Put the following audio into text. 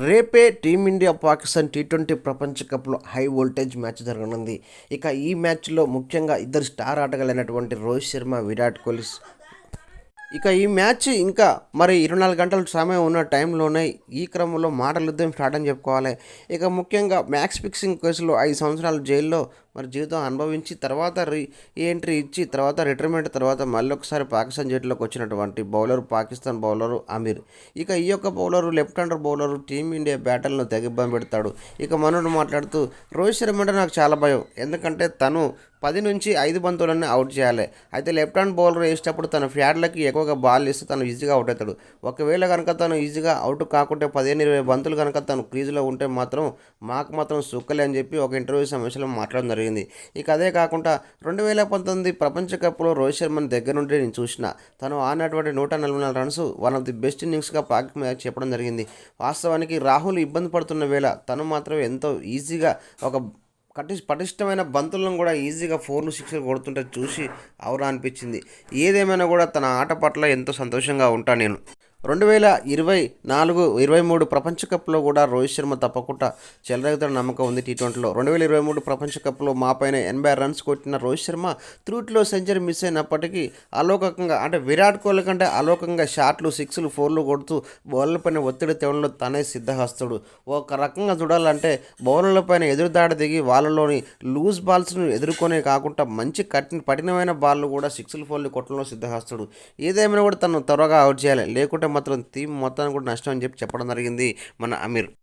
రేపే team India Pakistan T20 ప్రపంచ కప్లో హై వోల్టేజ్ మ్యాచ్ జరగనుంది. ఇక ఈ మ్యాచ్లో ముఖ్యంగా ఇద్దరు స్టార్ ఆటగాళ్ళైనటువంటి రోహిత్ శర్మ, విరాట్ కోహ్లీ. ఇక ఈ మ్యాచ్ ఇంకా మరి 24 గంటల సమయం ఉన్న టైంలోనే ఈ క్రమంలో మాటల యుద్ధం స్టార్ట్ అని చెప్పుకోవాలి. ఇక ముఖ్యంగా మ్యాచ్ ఫిక్సింగ్ కేసులో 5 సంవత్సరాలు జైల్లో మరి జీవితం అనుభవించి తర్వాత ఎంట్రీ ఇచ్చి తర్వాత రిటైర్మెంట్ తర్వాత మళ్ళీ ఒకసారి పాకిస్తాన్ జట్టులోకి వచ్చినటువంటి పాకిస్తాన్ బౌలరు అమీర్. ఇక ఈ యొక్క bowler left hander bowler team India బ్యాటర్లను తెగ ఇబ్బంది పెడతాడు. ఇక మనోడు మాట్లాడుతూ రోహిత్ శర్మ అంటే నాకు చాలా భయం, ఎందుకంటే తను 10 నుంచి 5 బంతులన్నీ అవుట్ చేయాలి. అయితే లెఫ్ట్ హ్యాండ్ బౌలర్ వేసేటప్పుడు తన ఫ్యాడ్లకి ఎక్కువగా బాల్ ఇస్తే తను ఈజీగా అవుట్ అవుతాడు. ఒకవేళ కనుక తను ఈజీగా అవుట్ కాకుంటే 15-20 బంతులు కనుక తను క్రీజ్లో ఉంటే మాత్రం మాకు మాత్రం సుక్కలే అని చెప్పి ఒక ఇంటర్వ్యూ సమస్యలో మాట్లాడడం జరిగింది. ఇక అదే కాకుండా 2019 ప్రపంచ కప్లో రోహిత్ శర్మని దగ్గర నుండి నేను చూసిన, తను ఆడినటువంటి 144 runs one of the best ఇన్నింగ్స్గా పాక్ మ్యాచ్ చెప్పడం జరిగింది. వాస్తవానికి రాహుల్ ఇబ్బంది పడుతున్న వేళ తను మాత్రం ఎంతో ఈజీగా ఒక పటిష్టమైన బంతులను కూడా ఈజీగా 4లు 6లు కొడుతుంటే చూసి అవురా అనిపించింది. ఏదేమైనా కూడా తన ఆట పట్ల ఎంతో సంతోషంగా ఉంటాను నేను. 2024-23 ప్రపంచ కప్లో కూడా రోహిత్ శర్మ తప్పకుండా చెలరేగుతాడు నమ్మకం ఉంది. టీ20లో 2023 ప్రపంచ కప్లో మా పైన 86 రన్స్ కొట్టిన రోహిత్ శర్మ త్రూట్లో సెంచరీ మిస్ అయినప్పటికీ అలోకంగా, అంటే విరాట్ కోహ్లీ కంటే అలోకంగా షాట్లు 6లు 4లు కొడుతూ బౌలర్లపైన ఒత్తిడి తేవడంలో తనే సిద్ధహస్తుడు. ఒక రకంగా చూడాలంటే బౌలర్లపైన ఎదురుదాడి దిగి వాళ్ళలోని లూజ్ బాల్స్ను ఎదుర్కొనే కాకుండా మంచి కఠినమైన బాల్లు కూడా 6లు 4లు కొట్టడంలో సిద్ధహస్తుడు. ఏదేమైనా కూడా తను త్వరగా అవుట్ చేయాలి, లేకుంటే మాత్రం టీం మొత్తానికి కూడా నష్టం అని చెప్పి చెప్పడం జరిగింది మన అమీర్.